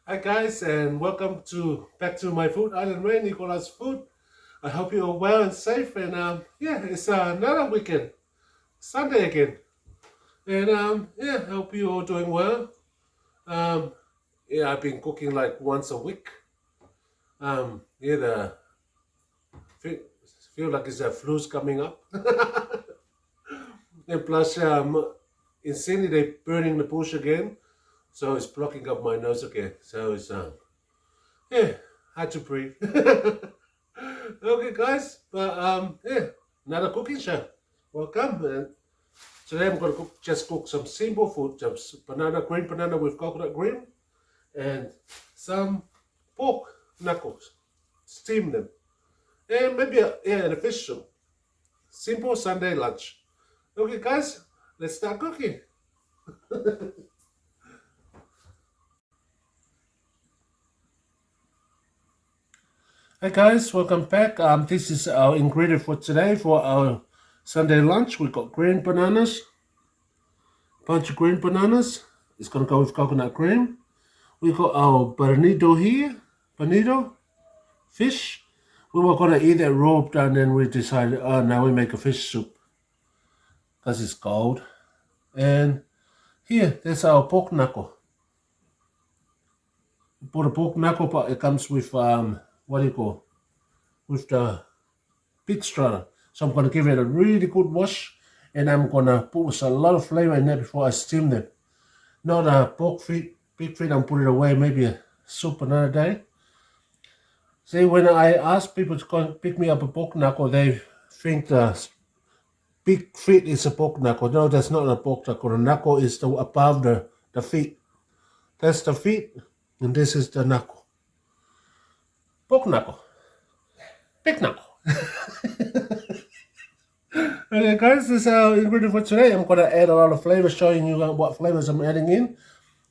Hi guys, and welcome to back to my food island rain Nicolas food. I hope you are well and safe. And yeah, it's another weekend, Sunday again. And yeah, I hope you all doing well. Um, yeah, I've been cooking like once a week. Yeah, the feel, feel like it's a flu's coming up. And plus, insanely they burning the bush again, so it's blocking up my nose again. So it's yeah, hard to breathe. Okay, guys, but yeah, another cooking show. Welcome. And today I'm gonna just cook some simple food, just green banana with coconut cream, and some pork knuckles. Steam them, and maybe and a fish soup. Simple Sunday lunch. Okay, guys, let's start cooking. Hi guys, welcome back. This is our ingredient for today for our Sunday lunch. We got green bananas, bunch of green bananas. It's gonna go with coconut cream. We got our bonito here, bonito fish. We were gonna eat it raw, and then we decided, oh, now we make a fish soup because it's cold. And here, there's our pork knuckle. We put a pork knuckle, but it comes with what do you call? With the pig strata. So I'm gonna give it a really good wash, and I'm gonna put a lot of flavor in there before I steam them. Not a pork feet, pig feet. I'm putting it away. Maybe a soup another day. See, when I ask people to come pick me up a pork knuckle, they think the big feet is a pork knuckle. No, that's not a pork knuckle. The knuckle is the above the feet. That's the feet, and this is the knuckle. Pork knuckle. Big knuckle. Okay, guys, this is our ingredient for today. I'm gonna add a lot of flavors, showing you what flavors I'm adding in.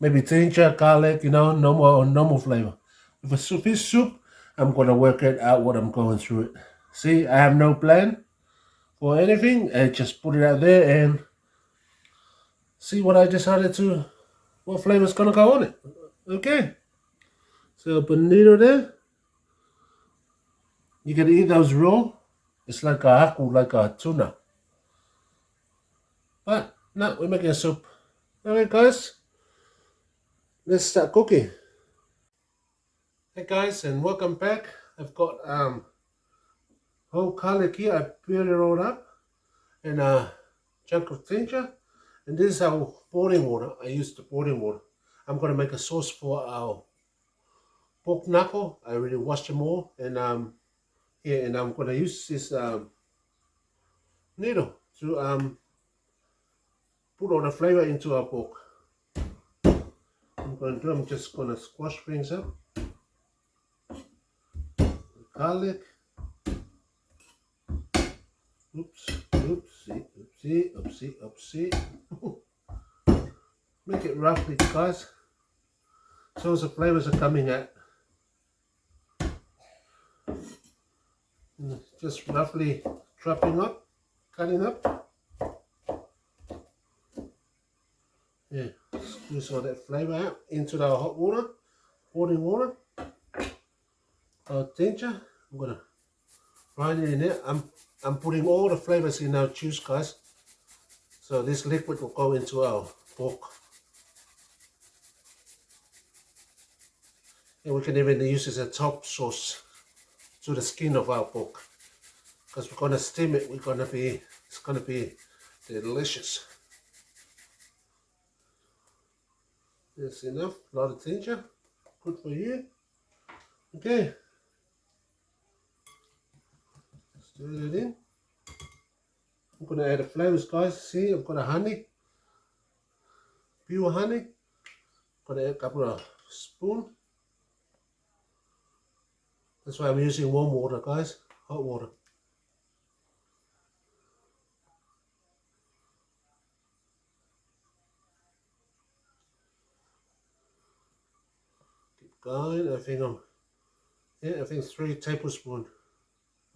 Maybe ginger, garlic, normal flavor. If it's fish soup, I'm gonna work it out what I'm going through it. See, I have no plan for anything. I just put it out there and see what I decided to, what flavor's gonna go on it. Okay, so bonito there. You can eat those raw. It's like a haku, like a tuna. But no, we're making a soup. Alright, guys, let's start cooking. Hey guys, and welcome back. I've got whole garlic here. I peel it all up, and a chunk of ginger. And this is our boiling water. I use the boiling water. I'm gonna make a sauce for our pork knuckle. I already washed them all, and yeah, and I'm gonna use this needle to put all the flavor into our pork. I'm just gonna squash things up. Garlic. Oops, oopsie, oopsie, oopsie, oopsie. Make it roughly, guys, so as the flavors are coming out. Just roughly chopping up, cutting up. Yeah, squeeze all that flavor out into the hot water, boiling water. Ginger, I'm gonna grind it in there. I'm putting all the flavors in our juice, guys. So this liquid will go into our pork. And we can even use this as a top sauce to the skin of our pork. Because we're gonna steam it, it's gonna be delicious. That's enough, a lot of ginger, good for you. Okay, stir it in. I'm gonna add the flavors, guys. See, I've got a honey, pure honey. I'm gonna add a couple of spoons. That's why I'm using warm water, guys, hot water. Keep going. I think 3 tablespoons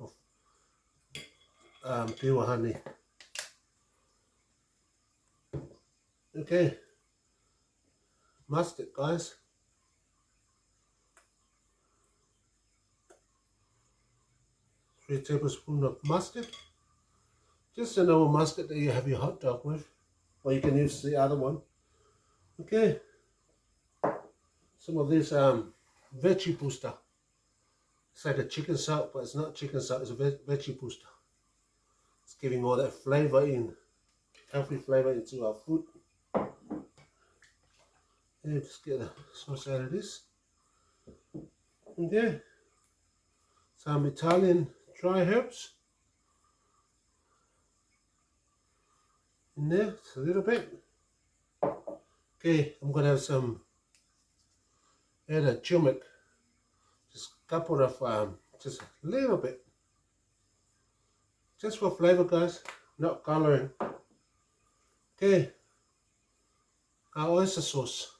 of pure honey. Okay, mustard, guys. 3 tablespoons of mustard. Just a normal mustard that you have your hot dog with, or you can use the other one. Okay. Some of this veggie booster. It's like a chicken salt, but it's not chicken salt, it's a veggie booster. It's giving all that flavor in, healthy flavor into our food. And just get the sauce out of this. Okay. Some Italian dry herbs. In there, just a little bit. Okay, I'm gonna have some add a turmeric. Just a couple of just a little bit. Just for flavor, guys, not coloring. Okay, our oyster sauce.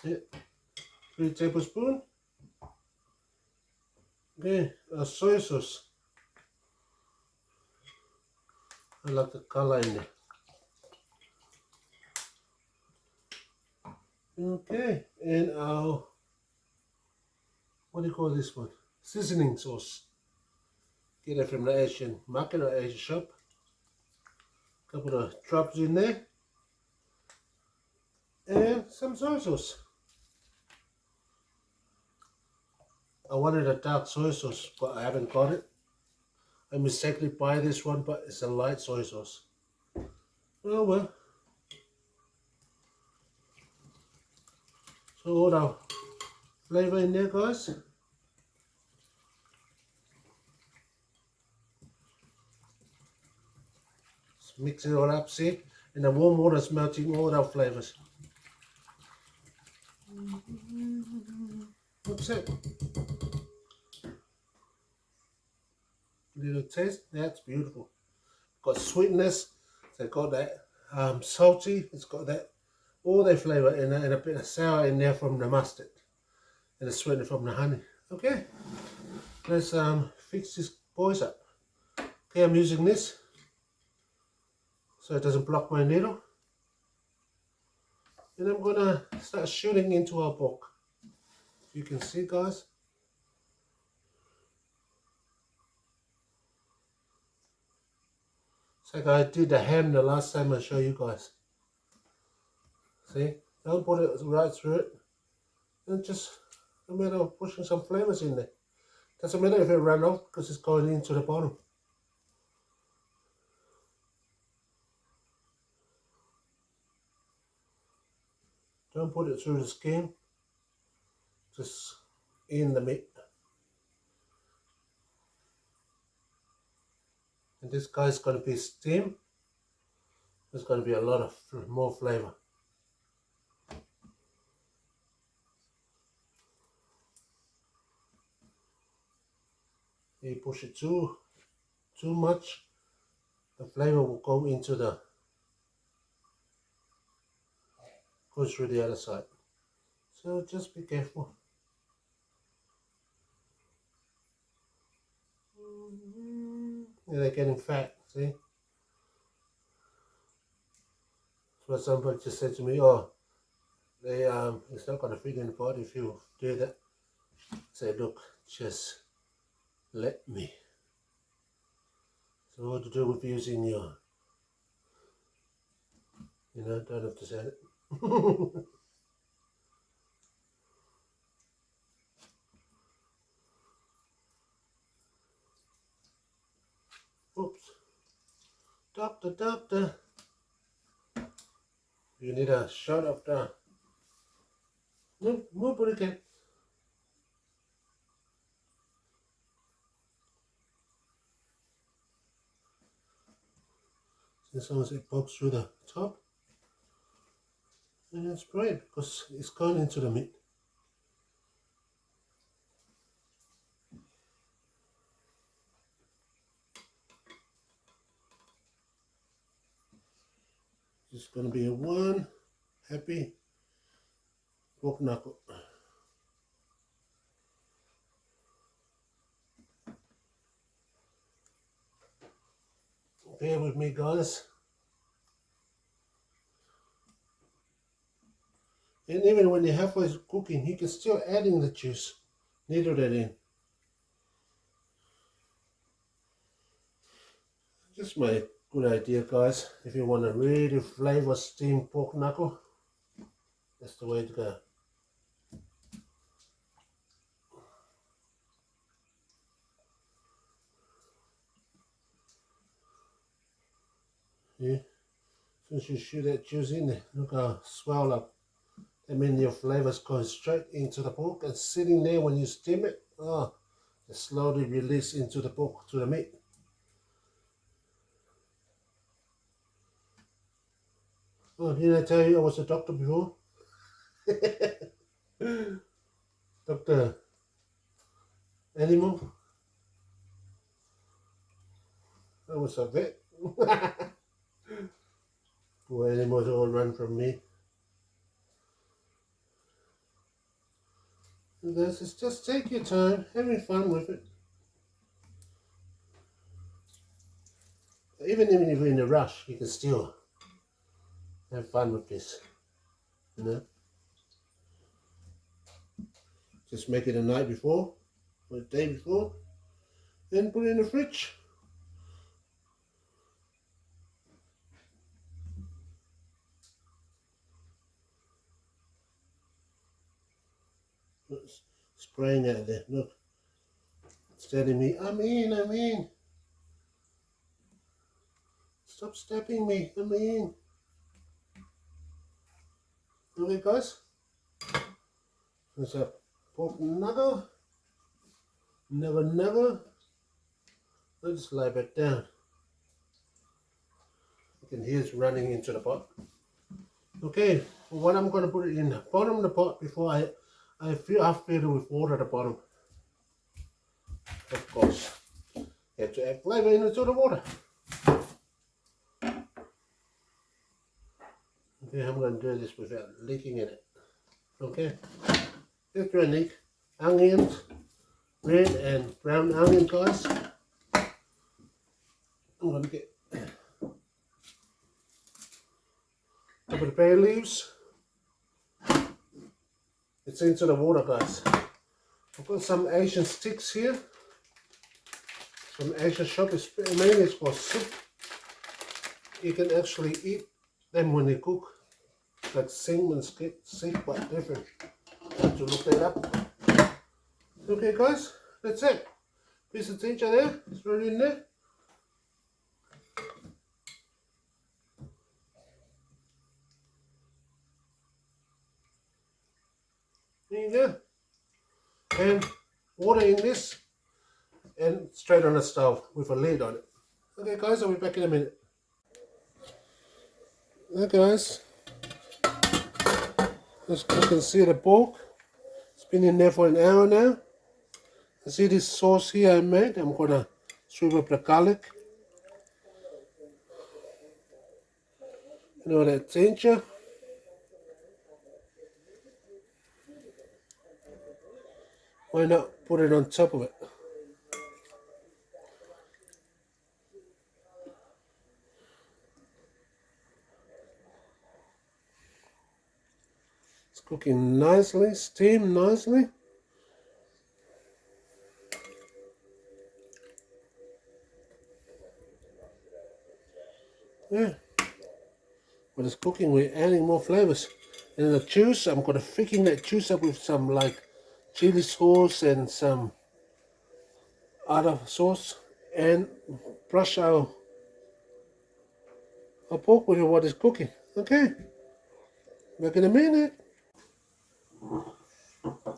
Yeah, 3 tablespoons. Okay, our soy sauce. I like the color in there. Okay, and our, what do you call this one? Seasoning sauce. Get it from the Asian market or Asian shop. Couple of drops in there. And some soy sauce. I wanted a dark soy sauce, but I haven't got it. I mistakenly buy this one, but it's a light soy sauce. Oh well. So all our flavor in there, guys. Just mix it all up, see? And the warm water is melting all our flavors. What's it? Little taste, that's beautiful. Got sweetness, it's got that salty, it's got that all that flavor and a bit of sour in there from the mustard and the sweetness from the honey. Okay, let's fix this boys up. Okay, I'm using this so it doesn't block my needle, and I'm gonna start shooting into our bulk. You can see, guys. It's like I did the ham the last time I showed you guys. See, don't put it right through it, and just a matter of pushing some flavors in there. Doesn't matter if it ran off because it's going into the bottom. Don't put it through the skin, just in the meat. And this guy's going to be steamed. There's going to be a lot of more flavor. You push it too much, the flavor will go into the, go through the other side. So just be careful. Yeah, they're getting fat, see? So somebody just said to me, oh, they it's not going to fit in the body if you do that. Say, look, just let me. So what to do with using your, you know, don't have to say it. Oops. Doctor. You need a shot of the, no, more again. As long as it pokes through the top, and it's great because it's going into the meat. It's going to be a one happy pork knuckle. Bear with me, guys. And even when you're halfway cooking, you can still adding the juice. Needle that in. Just my good idea, guys. If you want to really flavor steamed pork knuckle, that's the way to go. Yeah. Since you shoot that juice in there, look how swell up. That means your flavors going straight into the pork and sitting there when you steam it. Oh, it slowly release into the pork, to the meat. Oh, didn't I tell you I was a doctor before? Doctor Animal. I was a vet. Poor animals all run from me. And this is just take your time, having fun with it. Even if you're in a rush, you can still have fun with this. You know? Just make it the night before, or the day before, and put it in the fridge. It's spraying out there, look. It's telling me, I'm in. Stop stepping me, I'm in. Okay guys, there's a pork knuckle. Never. Let's lay back down. You can hear it's running into the pot. Okay, what I'm going to put it in the bottom of the pot before I fill it with water at the bottom. Of course, you have to add flavor into the water. Okay, I'm going to do this without leaking in it. Okay, just try to leak onions, red and brown onion, guys. I'm going to get a couple of bay leaves. It's into the water, guys. I've got some Asian sticks here. From Asian shop, mainly it's for soup. You can actually eat them when you cook. Like cinnamon stick, but different. I have to look that up. Okay guys, that's it. Piece of ginger there, it's right in there. There you go. And water in this and straight on the stove with a lid on it. Okay guys, I'll be back in a minute. Okay guys, as you can see the pork, it's been in there for an hour now. You see this sauce here I made, I'm gonna sweep up the garlic. You know that ginger. Why not put it on top of it? It's cooking nicely, steamed nicely. Yeah. When it's cooking, we're adding more flavors. And the juice, I'm gonna thicken that juice up with some like chili sauce and some other sauce, and brush our pork with what is cooking. Okay, back in a minute.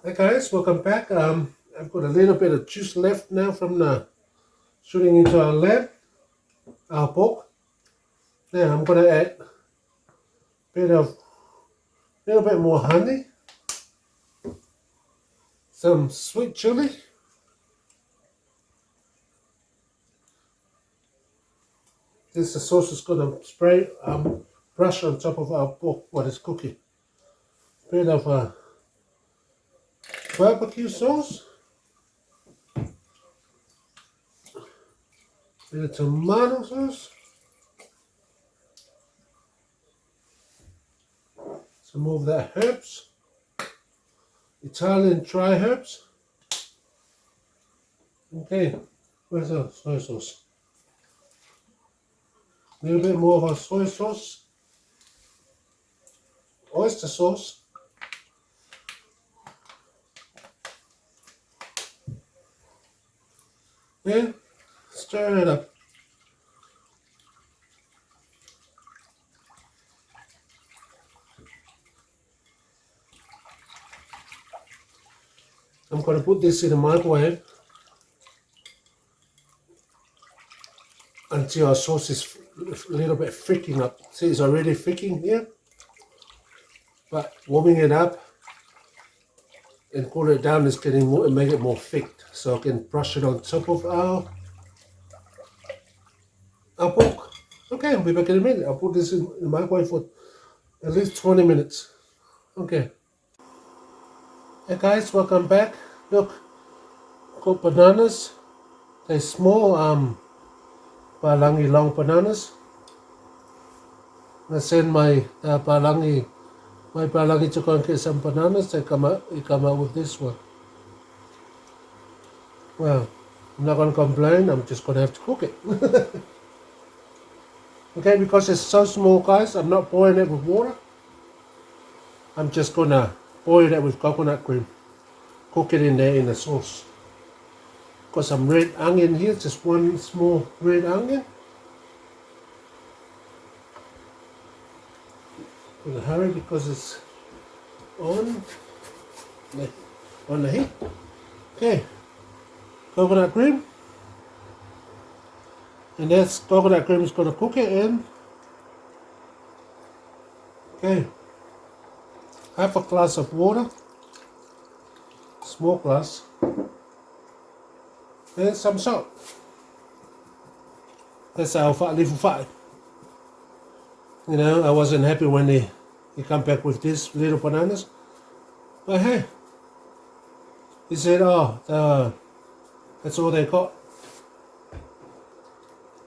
Hey guys, welcome back. I've got a little bit of juice left now from the shooting into our lamb, our pork. Now I'm gonna add a little bit more honey, some sweet chili, this the sauce is gonna spray brush on top of our pork what is cooking. Bit of a barbecue sauce, bit of tomato sauce, some some of that herbs, Italian dry herbs. Okay, where's our soy sauce? A little bit more of our soy sauce, oyster sauce. Then stir it up. I'm going to put this in the microwave until our sauce is a little bit thickening up. See, it's already thickening here, but warming it up and cool it down is getting more and make it more thick, so I can brush it on top of our pork. Okay, I'll be back in a minute. I'll put this in the microwave for at least 20 minutes. Okay. Hey guys, welcome back. Look, got bananas. They're small Palangi long bananas. I send my Palangi to go and get some bananas. They come out with this one. Well, I'm not going to complain. I'm just going to have to cook it. Okay, because it's so small, guys, I'm not boiling it with water. I'm just going to boil it with coconut cream. Cook it in there in the sauce. Got some red onion here, just one small red onion. I'm going to hurry because it's on the heat. Okay, coconut cream. And that's coconut cream is going to cook it in. Okay, half a glass of water, small glass, and some salt. That's our Faalifu Fai. You know, I wasn't happy when he come back with these little bananas, but hey, he said, oh, that's all they got.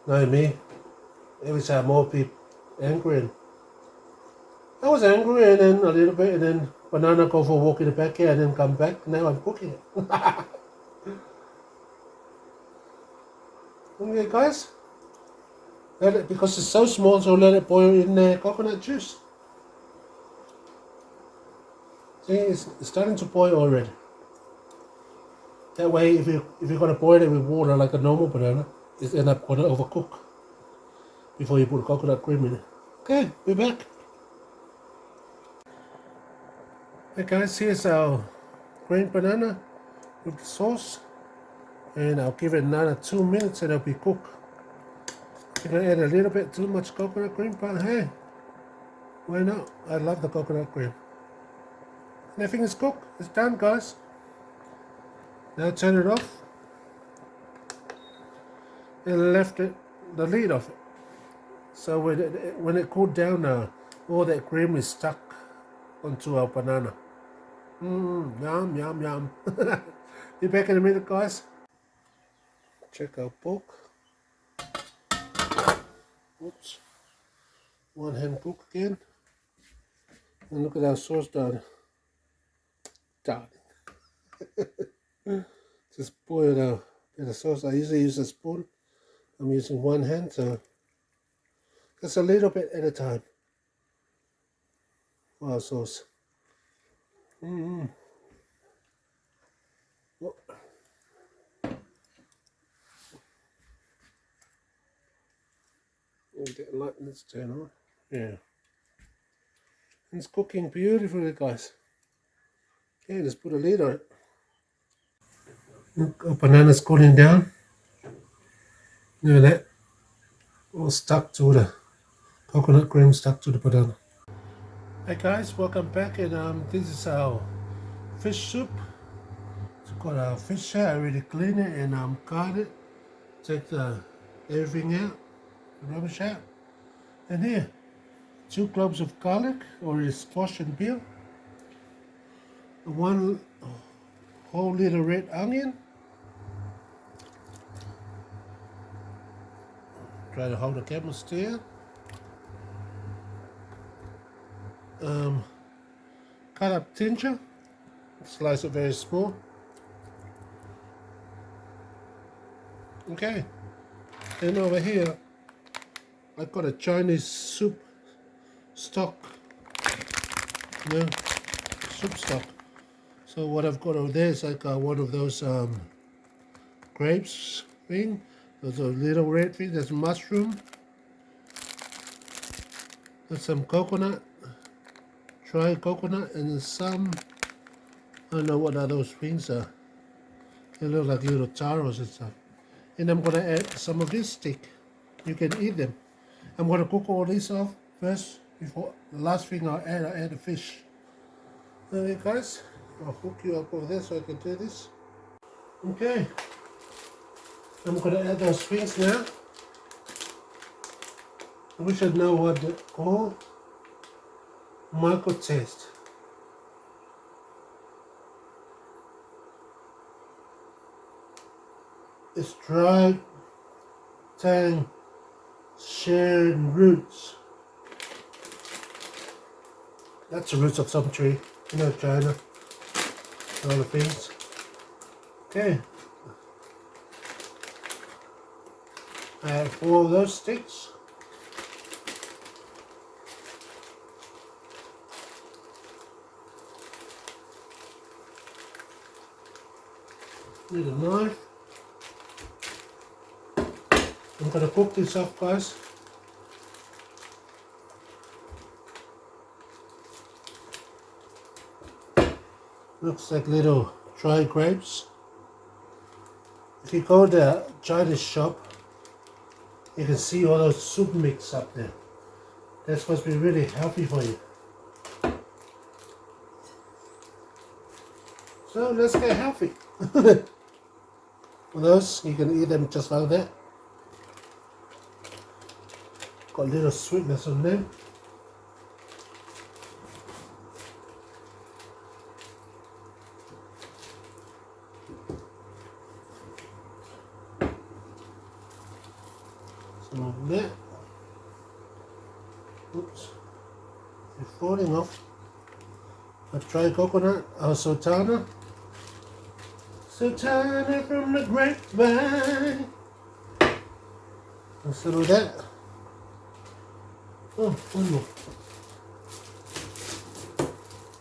Not me. Every time more people angry. And I was angry, and then a little bit, and then banana go for a walk in the backyard, and then come back. Now I'm cooking it. Okay, guys. Let it, because it's so small, so let it boil in coconut juice. See, it's starting to boil already. That way, if you're gonna boil it with water like a normal banana, it's end up gonna overcook before you put coconut cream in it. Okay, we're back. Hey guys, here's our green banana with the sauce, and I'll give it another 2 minutes and it'll be cooked. I'm gonna add a little bit too much coconut cream, but hey, why not? I love the coconut cream. And everything is cooked. It's done, guys. Now turn it off and left it the lid off it. So when it cooled down, all that cream is stuck onto our banana. Yum, yum, yum. Be back in a minute, guys. Check our pork. Oops. One hand cook again. And look at our sauce done. Done. Just boil a bit of sauce. I usually use a spoon. I'm using one hand, so just a little bit at a time for our sauce. Oh. Let's turn on. Yeah. It's cooking beautifully, guys. Okay, let's put a lid on it. Look, our banana's cooling down. Look at that. All stuck to the coconut cream, stuck to the banana. Hey guys, welcome back, and this is our fish soup. It's got our fish here. I already cleaned it and cut it. Take everything out, the rubbish out. And here, 2 cloves of garlic, already squashed and peeled. 1 whole little red onion. Try to hold the camera still. cut up ginger, slice it very small. Okay, and over here I've got a Chinese soup stock, soup stock. So what I've got over there is like one of those grapes thing. There's a little red thing. There's mushroom. There's some coconut, dried coconut, and some, I don't know what are those things are. They look like little taros and stuff. And I'm gonna add some of this stick. You can eat them. I'm gonna cook all this off first before the last thing I add the fish. Okay guys, I'll hook you up over there so I can do this. Okay, I'm gonna add those things now. We should know what they call micro taste. It's dried tang shared roots. That's the roots of some tree, China, all the things. Okay, I have 4 of those sticks. Need a knife. I'm gonna cook this up, guys. Looks like little dried grapes. If you go to the Chinese shop, you can see all those soup mix up there. That's supposed to be really healthy for you. So let's get healthy. Those, you can eat them just like that. Got a little sweetness on them. Some of that. Oops. They're falling off. A dried coconut, or sultana. Sultana from the grapevine. Let's do that. Oh, one more.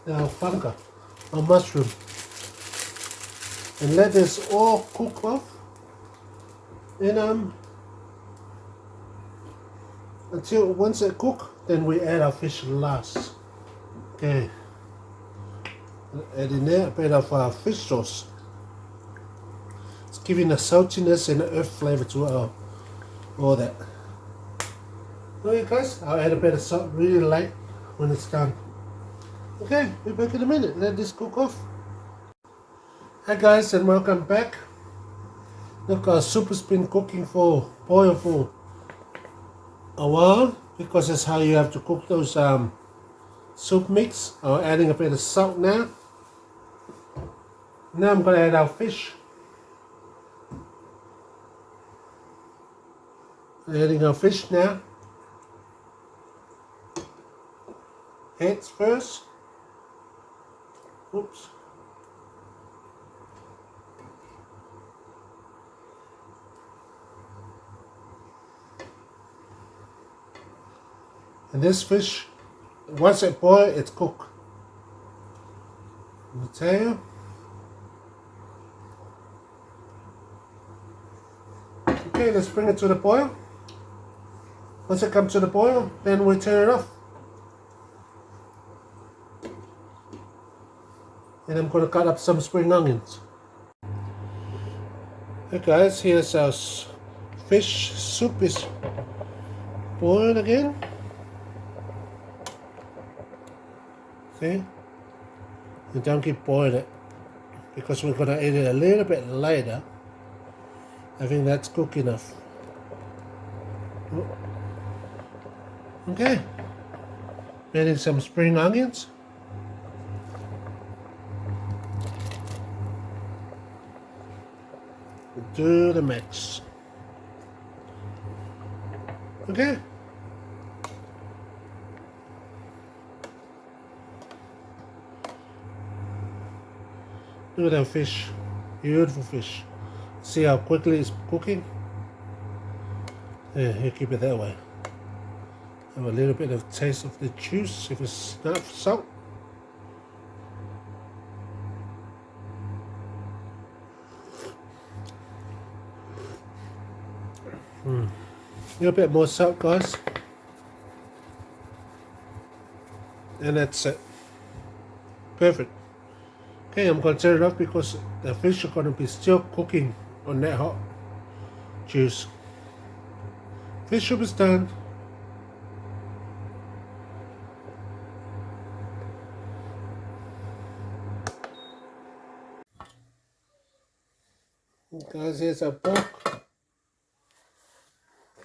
The alfalfa, or mushroom. And let this all cook off. And until once it cook, then we add our fish last. Okay. Add in there a bit of fish sauce. It's giving a saltiness and earth flavor to all that. Okay guys, I'll add a bit of salt really light when it's done. Okay, we'll be back in a minute. Let this cook off. Hi guys, and welcome back. Look, our soup has been cooking boil for a while, because that's how you have to cook those soup mix. I'm adding a bit of salt now. Now I'm going to add our fish. Adding our fish now. Heads first. Oops. And this fish, once it boils, it's cooked. The tail. Okay, let's bring it to the boil. Once it comes to the boil, then we turn it off. And I'm going to cut up some spring onions. Hey guys, here's our fish soup is boiled again. See? And don't keep boiling it, because we're going to eat it a little bit later. I think that's cooked enough. Okay. Adding some spring onions. Do the mix. Okay. Look at that fish. Beautiful fish. See how quickly it's cooking? Yeah, you keep it that way. Have a little bit of taste of the juice if it's enough salt. A little bit more salt, guys. And that's it. Perfect. Okay, I'm going to turn it off because the fish are going to be still cooking on that hot juice. Fish soup is done. Guys, here's our pork.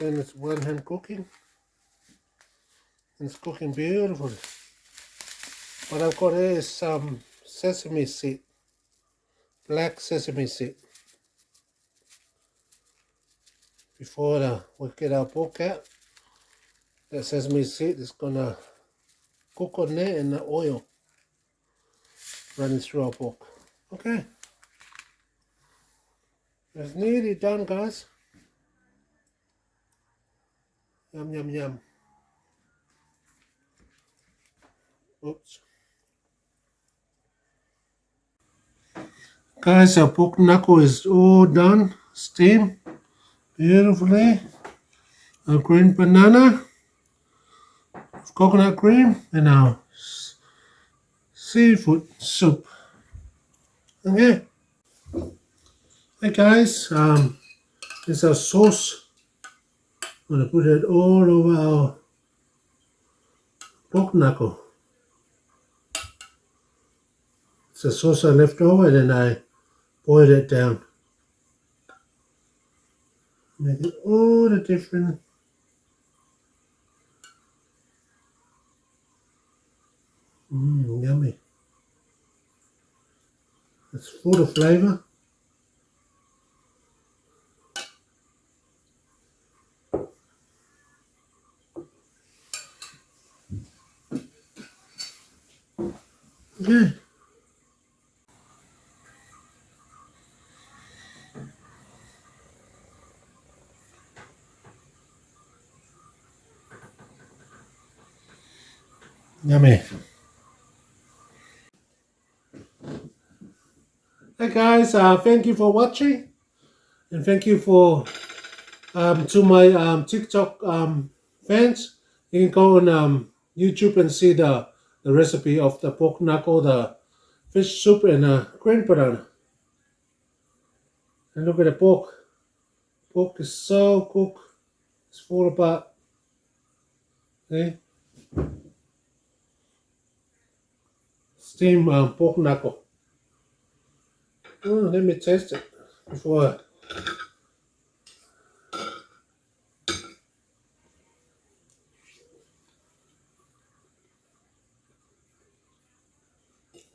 And it's one hand cooking. It's cooking beautifully. What I've got here is some sesame seed, black sesame seed. Before we get our pork out, that sesame seed is gonna cook on there in the oil running through our pork. Okay, it's nearly done, guys. Yum, yum, yum. Oops. Guys, our pork knuckle is all done, steamed beautifully. Our green banana, coconut cream, and our seafood soup. Okay. Hey guys, this is our sauce. I'm gonna put it all over our pork knuckle. It's a sauce I left over and then I boiled it down. Make it all the different yummy. It's full of flavor. Yeah. Yummy. Hey guys, thank you for watching, and thank you for to my TikTok fans. You can go on YouTube and see the recipe of the pork knuckle, the fish soup, and green banana. And look at the pork. Pork is so cooked. It's fall apart. See? Steam pork knuckle. Oh, let me taste it before.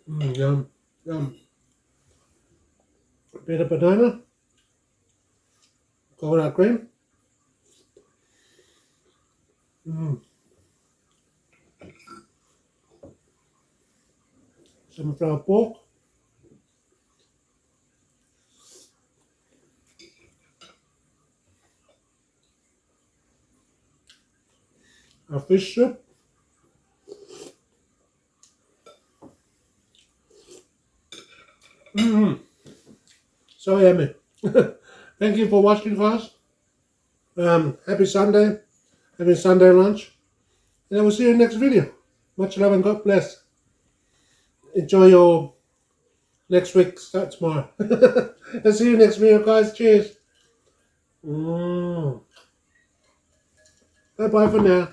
Yum, yum. A bit of banana, coconut cream. Some of our pork. Our fish soup. So yummy. Thank you for watching, guys. Happy Sunday. Happy Sunday lunch. And I will see you in the next video. Much love and God bless. Enjoy your next week. Start tomorrow. I'll see you next video, guys. Cheers. Bye-bye for now.